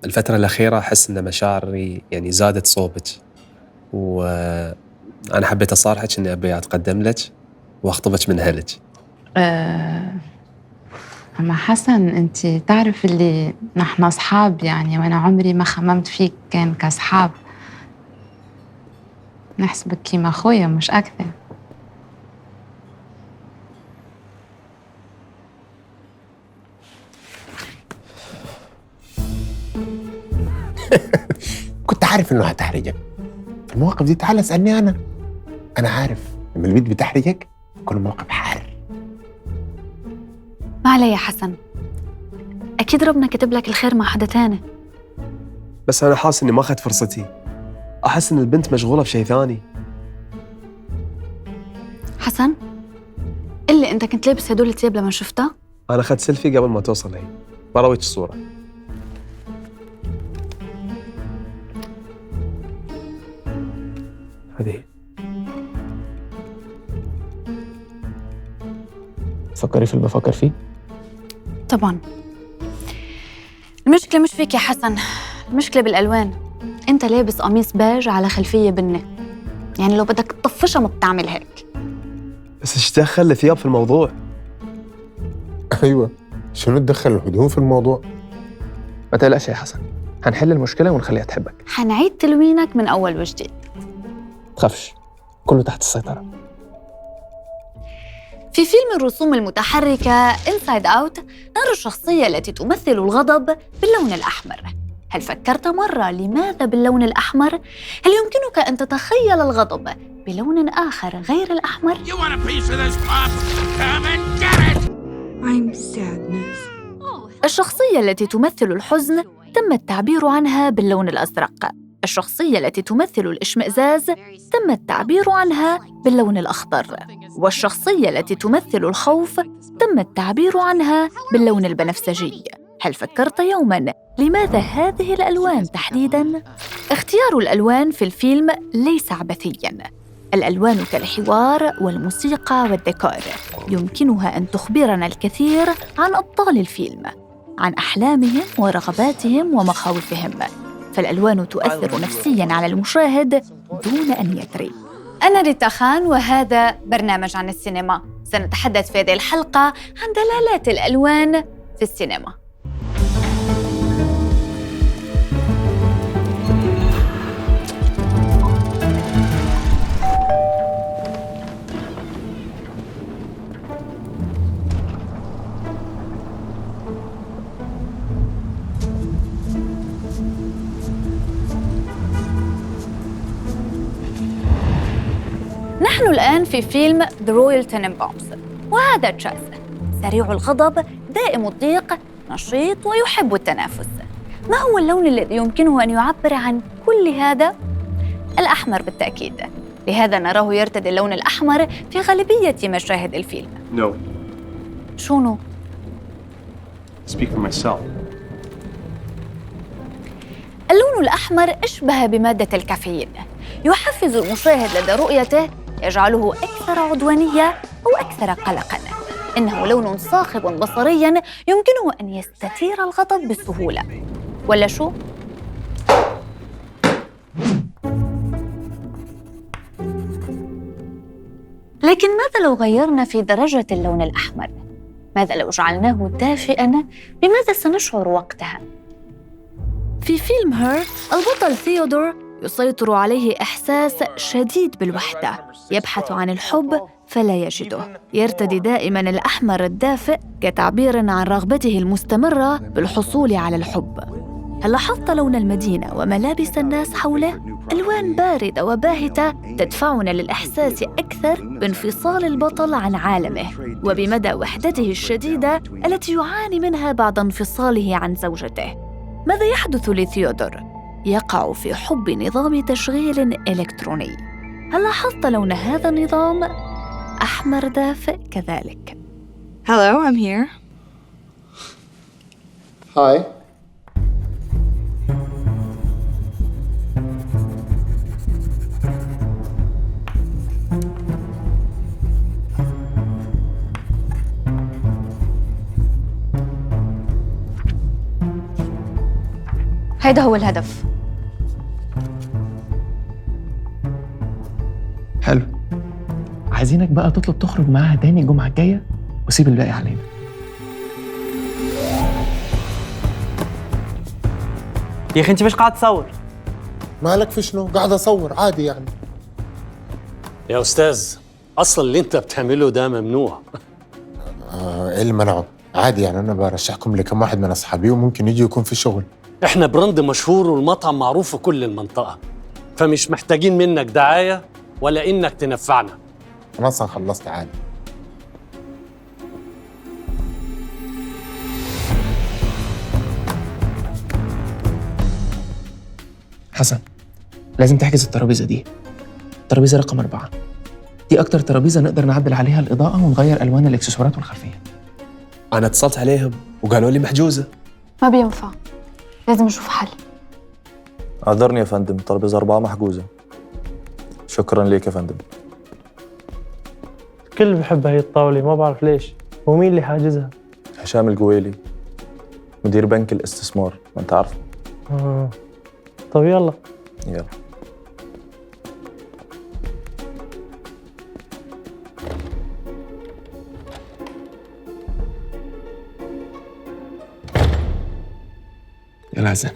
الفترة الأخيرة أحس إن مشاعري يعني زادت صوبك، وأنا حبيت أصارحك إني أبي أتقدم لك وأخطبك من أهلك. أما حسن، أنت تعرف اللي نحن أصحاب يعني، وأنا عمري ما خممت فيك كان كأصحاب. نحسبك كيما أخويا مش أكثر. كنت عارف إنه هتحرجك في المواقف دي. تعال اسألني أنا عارف لما البنت بتحرجك يكون الموقف حار. ما علي يا حسن، أكيد ربنا كتب لك الخير مع حدا تاني. بس أنا حاسس إني ما أخذت فرصتي، أحس إن البنت مشغولة بشيء ثاني. حسن، قلي أنت كنت لابس هدول الثياب لما شفتها؟ أنا أخذت سيلفي قبل ما توصل هي، برويك الصورة. هذه تفكري في اللي بفكر فيه؟ طبعاً. المشكلة مش فيك يا حسن، المشكلة بالألوان. أنت لابس قميص بيج على خلفية بني، يعني لو بدك تطفشها ما بتعمل هيك. بس إيش دخل الثياب في الموضوع؟ أيوة، شنو تدخل الهدوم في الموضوع؟ ما تقلقش يا حسن، هنحل المشكلة ونخليها تحبك. حنعيد تلوينك من أول وجديد. تخافش، كله تحت السيطرة. في فيلم الرسوم المتحركة Inside Out نرى الشخصية التي تمثل الغضب باللون الأحمر. هل فكرت مرة لماذا باللون الأحمر؟ هل يمكنك أن تتخيل الغضب بلون آخر غير الأحمر؟ You want a piece of this pop? Come and get it! I'm sadness. الشخصية التي تمثل الحزن تم التعبير عنها باللون الأزرق. الشخصية التي تمثل الاشمئزاز تم التعبير عنها باللون الأخضر. والشخصية التي تمثل الخوف تم التعبير عنها باللون البنفسجي. هل فكرت يوماً لماذا هذه الألوان تحديداً؟ اختيار الألوان في الفيلم ليس عبثياً. الألوان كالحوار والموسيقى والديكور يمكنها أن تخبرنا الكثير عن أبطال الفيلم، عن أحلامهم ورغباتهم ومخاوفهم. فالألوان تؤثر نفسياً على المشاهد دون أن يدري. أنا ريتا خان وهذا برنامج عن السينما. سنتحدث في هذه الحلقة عن دلالات الألوان في السينما. نحن الآن في فيلم The Royal Tenenbaums، وهذا تشاز سريع الغضب، دائم الضيق، نشيط ويحب التنافس. ما هو اللون الذي يمكنه أن يعبر عن كل هذا؟ الأحمر بالتأكيد. لهذا نراه يرتدي اللون الأحمر في غالبية مشاهد الفيلم. No. شنو؟ Speak for myself. اللون الأحمر أشبه بمادة الكافيين، يحفز المشاهد لدى رؤيته، يجعله أكثر عدوانية أو أكثر قلقاً. إنه لون صاخب بصرياً يمكنه أن يستثير الغضب بسهولة. ولا شو؟ لكن ماذا لو غيرنا في درجة اللون الأحمر؟ ماذا لو جعلناه دافئاً؟ بماذا سنشعر وقتها؟ في فيلم هير البطل ثيودور يسيطر عليه إحساس شديد بالوحدة، يبحث عن الحب فلا يجده. يرتدي دائماً الأحمر الدافئ كتعبير عن رغبته المستمرة بالحصول على الحب. هل لاحظت لون المدينة وملابس الناس حوله؟ ألوان باردة وباهتة تدفعنا للإحساس أكثر بانفصال البطل عن عالمه وبمدى وحدته الشديدة التي يعاني منها بعد انفصاله عن زوجته. ماذا يحدث لثيودور؟ يقع في حب نظام تشغيل إلكتروني. هل لاحظت لون هذا النظام؟ أحمر دافئ كذلك. Hello, I'm here. هاي. هيدا هو الهدف. حلو. عايزينك بقى تطلب تخرج معاها تاني الجمعة الجاية وسيب الباقي علينا. يا اخي انت مش قاعد تصور؟ مالك في شنو؟ قاعد اصور عادي يعني. يا أستاذ، أصلا اللي أنت بتعمله ده ممنوع. ايه اللي منعه؟ عادي يعني، انا برشحكم لكم واحد من اصحابي وممكن يجي يكون في شغل. إحنا براند مشهور والمطعم معروف في كل المنطقة، فمش محتاجين منك دعاية ولا إنك تنفعنا. انا اصلا خلصت عادي. حسن، لازم تحجز الترابيزة دي، الترابيزة رقم 4. دي أكتر ترابيزة نقدر نعدل عليها الإضاءة ونغير ألوان الإكسسوارات والخلفية. أنا اتصلت عليهم وقالوا لي محجوزة. ما بينفع، لازم نشوف حل. اعذرني يا فندم، ترابيزة 4 محجوزة. شكرا ليك يا فندم. الكل بحب هاي الطاولة، ما بعرف ليش. ومين اللي حاجزها؟ هشام الجويلي، مدير بنك الاستثمار، ما انت عارفه. طب يلا. يلا. يلا عزام.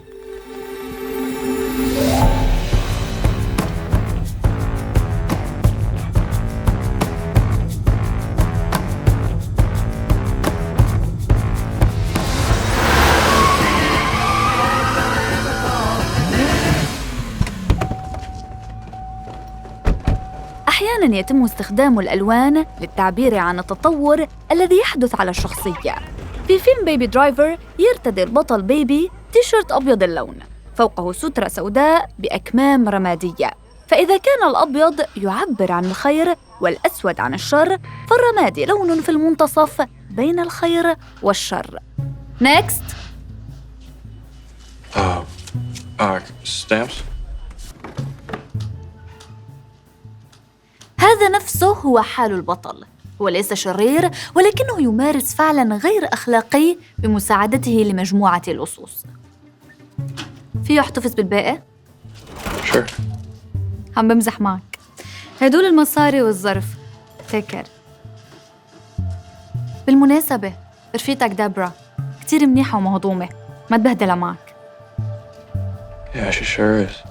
أحياناً يتم استخدام الألوان للتعبير عن التطور الذي يحدث على الشخصية. في فيلم بيبي درايفر يرتدي البطل بيبي تيشيرت أبيض اللون، فوقه سترة سوداء بأكمام رمادية. فإذا كان الأبيض يعبر عن الخير والأسود عن الشر، فالرمادي لون في المنتصف بين الخير والشر. Next. Stamps? هذا نفسه هو حال البطل، هو ليس شرير ولكنه يمارس فعلاً غير أخلاقي بمساعدته لمجموعة اللصوص. فيه يحتفظ بالباقي؟ Sure. عم بمزح معك. هدول المصاري والظرف. تكر. بالمناسبة رفيقتك دابرا كتير منيحة ومهضومة، ما تبهدلها معك. Yeah, she sure is.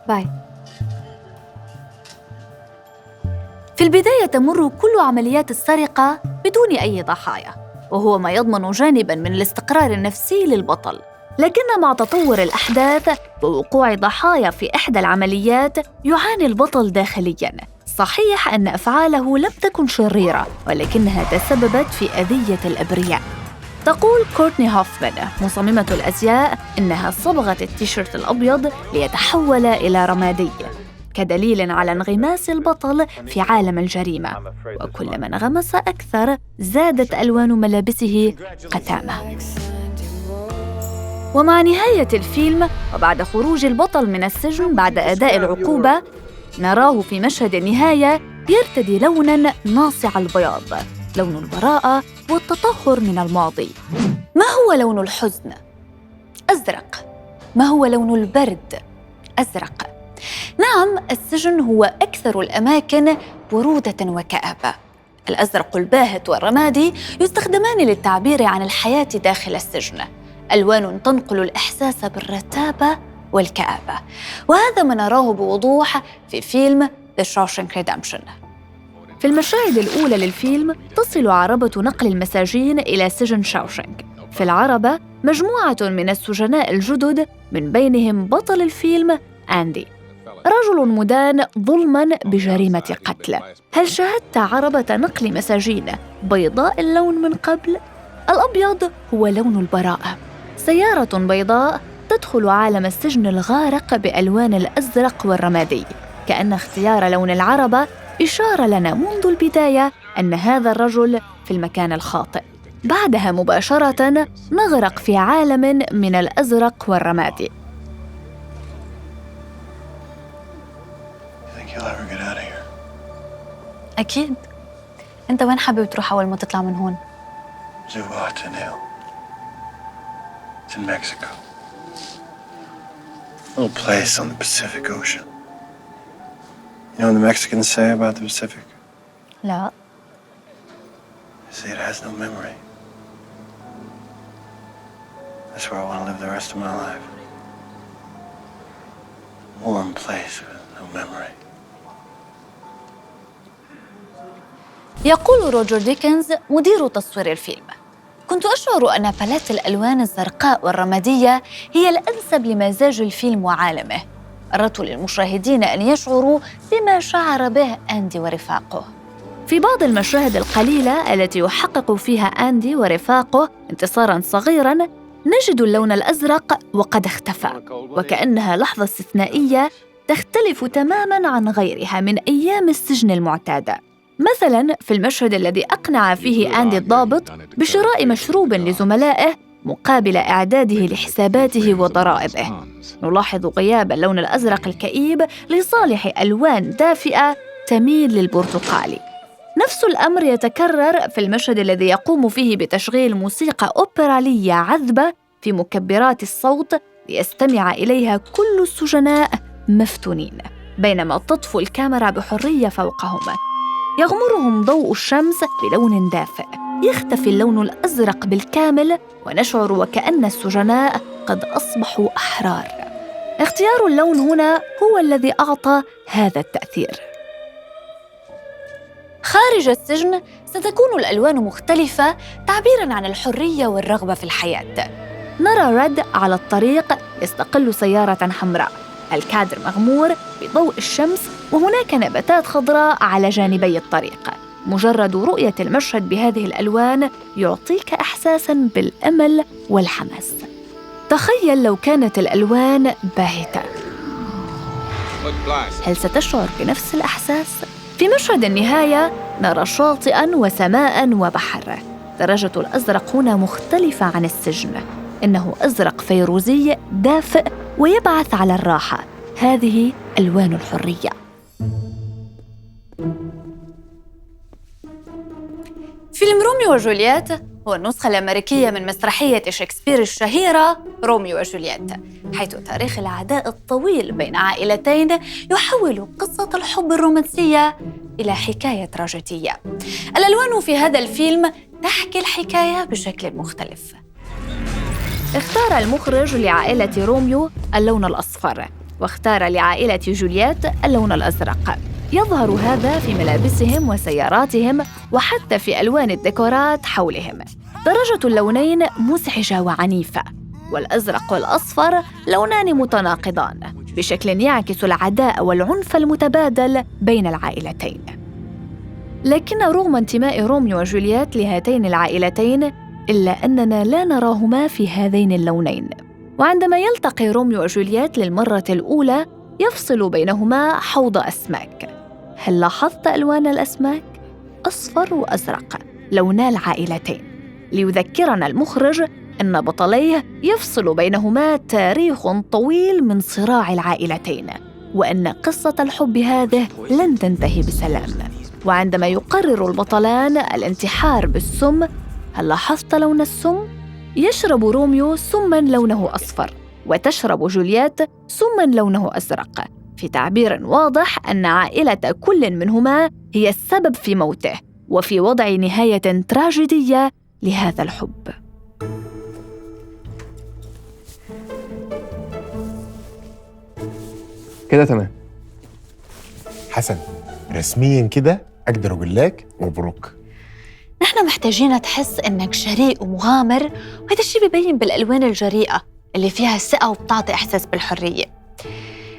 باي. في البداية تمر كل عمليات السرقة بدون أي ضحايا، وهو ما يضمن جانباً من الاستقرار النفسي للبطل. لكن مع تطور الأحداث ووقوع ضحايا في إحدى العمليات يعاني البطل داخلياً. صحيح أن أفعاله لم تكن شريرة، ولكنها تسببت في أذية الأبرياء. تقول كورتني هوفمان مصممة الأزياء إنها صبغت التيشيرت الأبيض ليتحول إلى رمادي، كدليل على انغماس البطل في عالم الجريمة، وكلما انغمس أكثر زادت ألوان ملابسه قتامة. ومع نهاية الفيلم وبعد خروج البطل من السجن بعد أداء العقوبة، نراه في مشهد النهاية يرتدي لوناً ناصع البياض، لون البراءة والتطهر من الماضي. ما هو لون الحزن؟ أزرق. ما هو لون البرد؟ أزرق. نعم، السجن هو أكثر الأماكن برودة وكآبة. الأزرق الباهت والرمادي يستخدمان للتعبير عن الحياة داخل السجن، ألوان تنقل الإحساس بالرتابة والكآبة، وهذا ما نراه بوضوح في فيلم The Shawshank Redemption. في المشاهد الأولى للفيلم تصل عربة نقل المساجين إلى سجن شاوشانك. في العربة مجموعة من السجناء الجدد، من بينهم بطل الفيلم أندي، رجل مدان ظلماً بجريمة قتل. هل شاهدت عربة نقل مساجين بيضاء اللون من قبل؟ الأبيض هو لون البراءة. سيارة بيضاء تدخل عالم السجن الغارق بألوان الأزرق والرمادي، كأن اختيار لون العربة إشارة لنا منذ البداية أن هذا الرجل في المكان الخاطئ. بعدها مباشرة نغرق في عالم من الأزرق والرمادي. أكيد. أنت وين حابب تروح أول ما تطلع من هون؟ little place on the Pacific Ocean. You know what the Mexicans say about the Pacific? لا. They say it has no memory. That's where I want to live the rest of my life. A warm place with no memory. يقول روجر ديكنز مدير تصوير الفيلم: كنت أشعر أن باليت الألوان الزرقاء والرمادية هي الأنسب لمزاج الفيلم وعالمه. أردت للمشاهدين أن يشعروا بما شعر به أندي ورفاقه. في بعض المشاهد القليلة التي يحقق فيها أندي ورفاقه انتصاراً صغيراً، نجد اللون الأزرق وقد اختفى، وكأنها لحظة استثنائية تختلف تماماً عن غيرها من أيام السجن المعتادة. مثلاً في المشهد الذي أقنع فيه أندي الضابط بشراء مشروب لزملائه مقابل إعداده لحساباته وضرائبه، نلاحظ غياب اللون الأزرق الكئيب لصالح ألوان دافئة تميل للبرتقالي. نفس الأمر يتكرر في المشهد الذي يقوم فيه بتشغيل موسيقى أوبرالية عذبة في مكبرات الصوت ليستمع إليها كل السجناء مفتونين، بينما تطفو الكاميرا بحرية فوقهم. يغمرهم ضوء الشمس بلون دافئ، يختفي اللون الأزرق بالكامل، ونشعر وكأن السجناء قد أصبحوا أحرار. اختيار اللون هنا هو الذي أعطى هذا التأثير. خارج السجن ستكون الألوان مختلفة تعبيراً عن الحرية والرغبة في الحياة. نرى ريد على الطريق يستقل سيارة حمراء، الكادر مغمور بضوء الشمس، وهناك نباتات خضراء على جانبي الطريق. مجرد رؤية المشهد بهذه الألوان يعطيك إحساساً بالأمل والحماس. تخيل لو كانت الألوان باهتة، هل ستشعر بنفس الإحساس؟ في مشهد النهاية نرى شاطئاً وسماء وبحر. درجة الأزرق هنا مختلفة عن السجن، إنه أزرق فيروزي دافئ ويبعث على الراحة. هذه ألوان الحرية. فيلم روميو وجولييت هو النسخة الأمريكية من مسرحية شكسبير الشهيرة روميو وجولييت، حيث تاريخ العداء الطويل بين عائلتين يحول قصة الحب الرومانسية إلى حكاية تراجيدية. الألوان في هذا الفيلم تحكي الحكاية بشكل مختلف. اختار المخرج لعائلة روميو اللون الأصفر، واختار لعائلة جولييت اللون الأزرق. يظهر هذا في ملابسهم وسياراتهم، وحتى في ألوان الديكورات حولهم. درجة اللونين مزعجة وعنيفة، والأزرق والأصفر لونان متناقضان بشكل يعكس العداء والعنف المتبادل بين العائلتين. لكن رغم انتماء روميو وجولييت لهاتين العائلتين، إلا أننا لا نراهما في هذين اللونين. وعندما يلتقي روميو وجولييت للمرة الأولى يفصل بينهما حوض أسماك. هل لاحظت ألوان الأسماك؟ أصفر وأزرق، لونا العائلتين، ليذكرنا المخرج أن بطليه يفصل بينهما تاريخ طويل من صراع العائلتين، وأن قصة الحب هذه لن تنتهي بسلام. وعندما يقرر البطلان الانتحار بالسم، هل لاحظت لون السم؟ يشرب روميو سماً لونه أصفر، وتشرب جولييت سماً لونه أزرق، في تعبير واضح أن عائلة كل منهما هي السبب في موته وفي وضع نهاية تراجيدية لهذا الحب. كده تمام. حسن، رسمياً كده أقدر أقول لك مبروك. نحن محتاجين تحس إنك جريء ومغامر، وهذا الشيء بيبين بالألوان الجريئة اللي فيها ثقة وبتعطي إحساس بالحرية.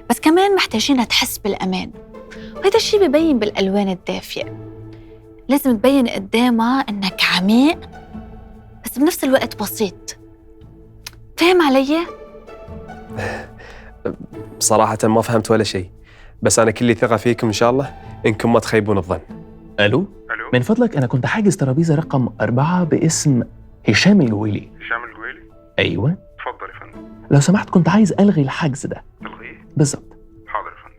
بس كمان محتاجين تحس بالأمان، وهذا الشيء بيبين بالألوان الدافئة. لازم تبين قدامها إنك عميق بس بنفس الوقت بسيط. فهم علي؟ بصراحة ما فهمت ولا شيء، بس أنا كلي ثقة فيكم إن شاء الله إنكم ما تخيبون الظن. ألو؟ من فضلك أنا كنت حاجز ترابيزة رقم 4 باسم هشام الجويلي. هشام الجويلي؟ أيوة. اتفضل يا فندم. لو سمحت كنت عايز ألغي الحجز ده. تلغيه؟ بالظبط. حاضر يا فندم.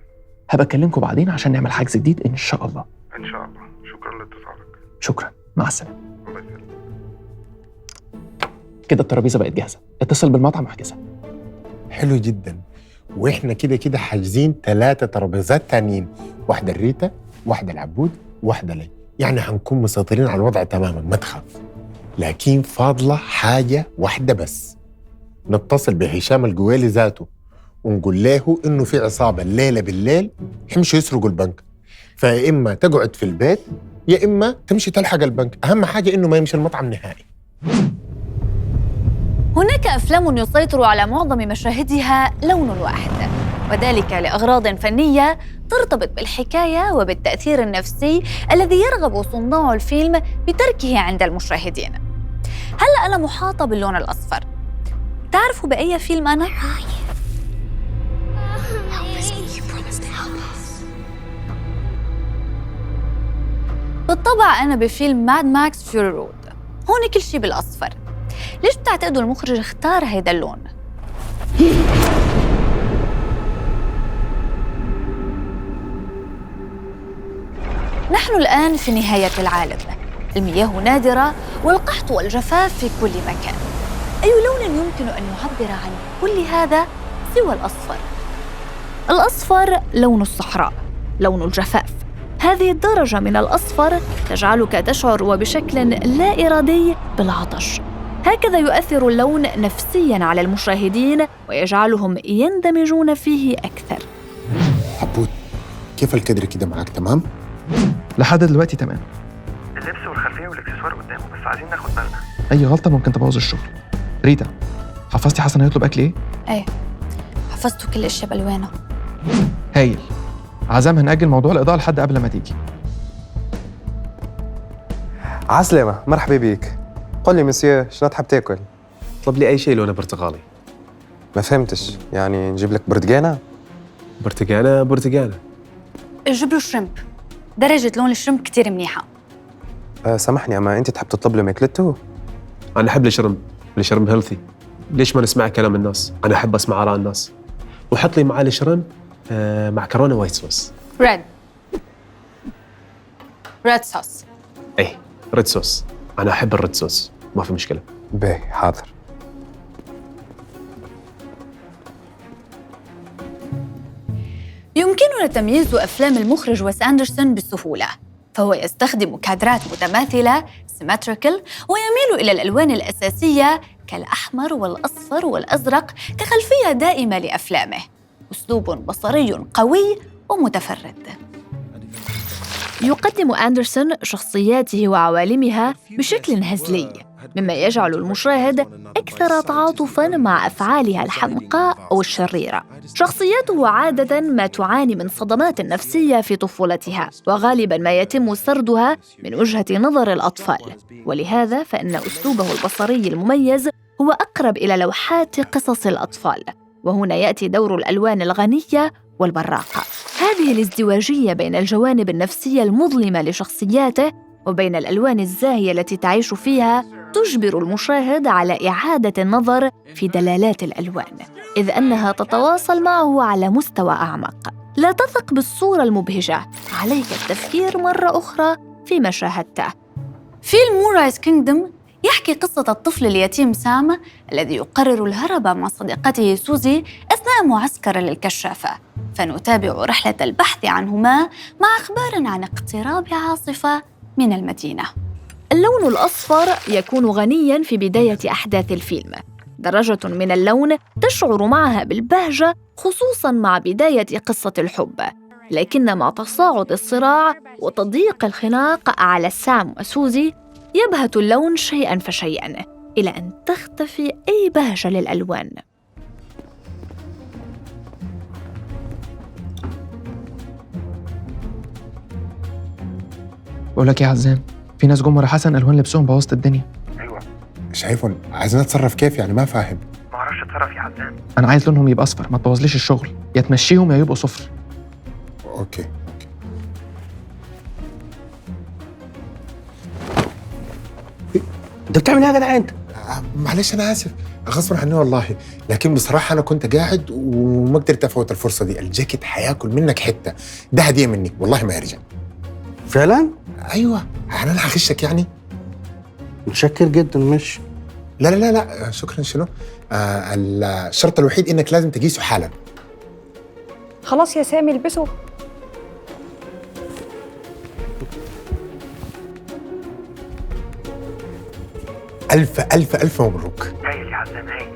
هبقى أكلمكم بعدين عشان نعمل حجز جديد إن شاء الله. إن شاء الله. شكرا لاتصالك. شكرا، مع السلامة. الله يسلمك. كده الترابيزة بقت جاهزة، اتصل بالمطعم واحجزها. حلو جدا. واحنا كده كده حاجزين 3 ترابيزات تانيين، واحده لريتا، واحده لعبود، واحده لي. يعني هنكون مسيطرين على الوضع تماما، ما تخاف. لكن فاضله حاجه واحده بس، نتصل بهشام الجويلي ذاته ونقول له انه في عصابه الليله بالليل يمشوا يسرقوا البنك، فيا اما تقعد في البيت يا اما تمشي تلحق البنك. اهم حاجه انه ما يمشي المطعم نهائي. هناك أفلام يسيطر على معظم مشاهدها لون واحد، وذلك لأغراض فنية ترتبط بالحكاية وبالتأثير النفسي الذي يرغب صناع الفيلم بتركه عند المشاهدين. هلأ أنا محاطة باللون الأصفر. تعرفوا بأي فيلم أنا؟ بالطبع أنا بفيلم ماد ماكس فيوري رود. هون كل شيء بالأصفر. ليش بتعتقدوا المخرج اختار هيدا اللون؟ نحن الآن في نهاية العالم، المياه نادرة والقحط والجفاف في كل مكان. أي لون يمكن أن يعبر عن كل هذا سوى الأصفر؟ الأصفر لون الصحراء، لون الجفاف. هذه الدرجة من الأصفر تجعلك تشعر وبشكل لا إرادي بالعطش. هكذا يؤثر اللون نفسياً على المشاهدين ويجعلهم يندمجون فيه أكثر. عبود، كيف الكدر كده معاك؟ تمام؟ لحد دلوقتي تمام. اللبس والخلفيه والاكسسوار قدامه، بس عايزين ناخد بالنا. اي غلطه ممكن تبوظ الشغل. ريتا، حفظتي حسن هيطلب اكل ايه؟ ايه، حفظتوا كل اشياء بالوانه. هايل. عزام هنأجل موضوع الإضاءة لحد قبل ما تيجي. عسلامة، مرحبا بيك. قل لي مسيو، شنو تحب تاكل؟ اطلب لي اي شيء لونه برتقالي. ما فهمتش، يعني نجيب لك برتقانة؟ برتقانة. جيب له شريمب، درجة لون الشريمب كتير منيحة. سامحني، أما أنت تحب تطلب له ماكلته؟ انا احب الشرم هيلثي. ليش ما نسمع كلام الناس؟ انا احب اسمع آراء الناس. وحط لي معاه الشرم معكرونه وايت صوص. ريد صوص. ايه، ريد صوص. انا احب الريد صوص، ما في مشكله. باهي، حاضر. يمكننا تمييز أفلام المخرج ويس أندرسون بسهولة، فهو يستخدم كادرات متماثلة symmetrical ويميل إلى الألوان الأساسية كالأحمر والأصفر والأزرق كخلفية دائمة لأفلامه. أسلوب بصري قوي ومتفرد. يقدم أندرسون شخصياته وعوالمها بشكل هزلي، مما يجعل المشاهد أكثر تعاطفاً مع أفعالها الحمقاء أو الشريرة. شخصياته عادة ما تعاني من صدمات نفسية في طفولتها، وغالباً ما يتم سردها من وجهة نظر الأطفال، ولهذا فإن أسلوبه البصري المميز هو أقرب إلى لوحات قصص الأطفال. وهنا يأتي دور الألوان الغنية والبراقة. هذه الازدواجية بين الجوانب النفسية المظلمة لشخصياته وبين الألوان الزاهية التي تعيش فيها تجبر المشاهد على إعادة النظر في دلالات الألوان، إذ أنها تتواصل معه على مستوى أعمق. لا تثق بالصورة المبهجة، عليك التفكير مرة أخرى فيما شاهدته. فيلم مورايز كينغدوم يحكي قصة الطفل اليتيم سام الذي يقرر الهرب مع صديقته سوزي أثناء معسكر للكشافة، فنتابع رحلة البحث عنهما مع أخبار عن اقتراب عاصفة من المدينة. اللون الأصفر يكون غنياً في بداية أحداث الفيلم، درجة من اللون تشعر معها بالبهجة خصوصاً مع بداية قصة الحب، لكن مع تصاعد الصراع وتضييق الخناق على سام وسوزي يبهت اللون شيئاً فشيئاً إلى أن تختفي أي بهجة للألوان. بقول لك يا عزام، في ناس جم ورا حسن ألوان لبسهم بوظت الدنيا. ايوه شايفهم، عايزين نتصرف كيف يعني؟ ما فاهم. ما اعرفش اتصرف يا عزام. أنا عايز لونهم يبقى أصفر، ما تبوظليش الشغل، يا تمشيهم يا يبقوا صفر. اوكي. انت بتعمل ايه يا جدع انت؟ معلش انا اسف، غصب عني والله، لكن بصراحه انا كنت قاعد وما قدرت افوت الفرصه دي. الجاكيت حياكل منك حته، ده هديه مني والله ما يرجع. فعلا؟ ايوه، انا هغشك يعني. متشكر جدا. مش لا لا لا لا، شكرا. شنو؟ الشرط الوحيد انك لازم تقيسه حالا. خلاص يا سامي البسه. ألف ألف ألف مبروك. هايل يا حسام هايل.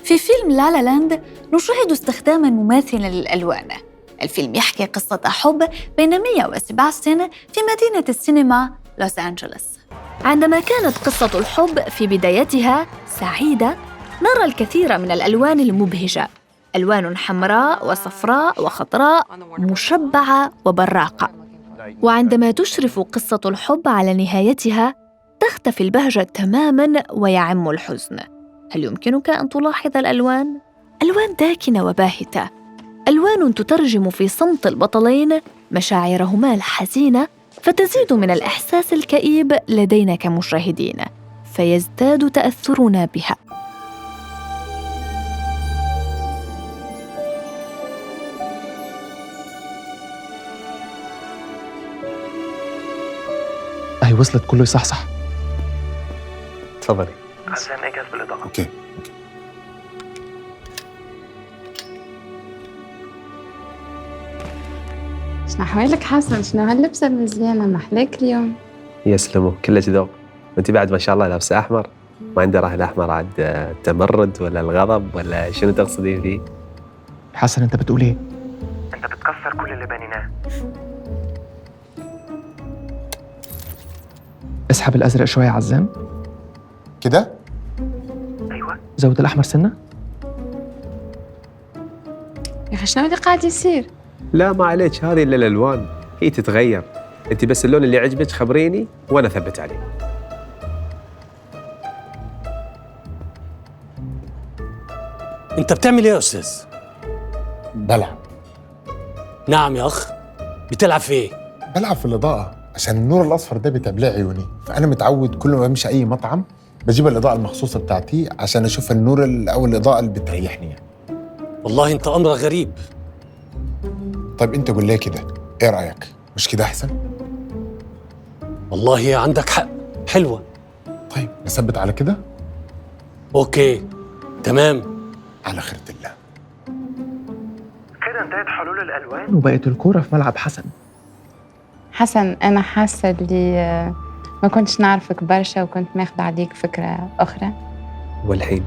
في فيلم لا لا لاند نشاهد استخداماً مماثلاً للألوان. الفيلم يحكي قصة حب بين ميا وسيباستيان في مدينة السينما لوس أنجلوس. عندما كانت قصة الحب في بدايتها سعيدة، نرى الكثير من الألوان المبهجة، ألوان حمراء وصفراء وخضراء مشبعة وبراقة. وعندما تشرف قصة الحب على نهايتها تختفي البهجة تماماً ويعم الحزن. هل يمكنك أن تلاحظ الألوان؟ ألوان داكنة وباهتة، ألوان تترجم في صمت البطلين مشاعرهما الحزينة، فتزيد من الإحساس الكئيب لدينا كمشاهدين، فيزداد تأثرنا بها. أهي وصلت، كله يصحصح. تفضلي. حسام اجهز بالاضاءه. اوكي. شنو أحوالك حسن؟ شنو هاللبسة المزيانة محلاك اليوم؟ يسلموا، كلش ذوق. وانت بعد ما شاء الله لابسه احمر. ما عندي راح الاحمر عاد التمرد ولا الغضب ولا شنو تقصدين فيه؟ حسن أنت بتقول إيه؟ انت بتكسر كل اللي بنيناه. اسحب الأزرق شوية يا عزام. كده؟ ايوه. زود الأحمر سنة. يا أخي شنو اللي قاعد يصير؟ لا ما عليك، هذه الا الالوان، هي تتغير. انت بس اللون اللي عجبك خبريني وانا اثبت عليه. انت بتعمل ايه يا استاذ؟ بلعب. نعم يا اخ، بتلعب في ايه؟ بلعب في الإضاءة عشان النور الأصفر ده بيتعب لي عيوني، فأنا متعود كل ما بمشي أي مطعم بجيب الإضاءة المخصوصة بتاعتي عشان أشوف النور أو الإضاءة اللي بتريحني يعني. والله انت امرك غريب. طيب أنت قول لي كده، إيه رأيك؟ مش كده أحسن؟ والله عندك حق، حلوة. طيب نثبت على كده؟ اوكي تمام. على خيرة الله. كده انتهت حلول الالوان. وبقت الكورة في ملعب حسن. حسن أنا حاسة اللي ما كنتش نعرفك برشا وكنت ماخذة عليك فكرة أخرى. والحين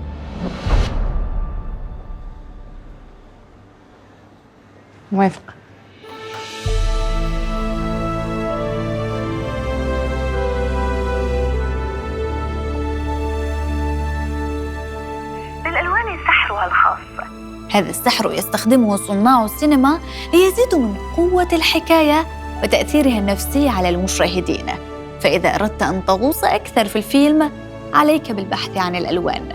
موافقة. للألوان سحرها الخاص. هذا السحر يستخدمه صناع السينما ليزيدوا من قوة الحكاية وتأثيرها النفسي على المشاهدين. فإذا أردت أن تغوص أكثر في الفيلم عليك بالبحث عن الألوان.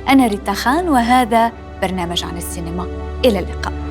أنا ريتا خان وهذا برنامج عن السينما. إلى اللقاء.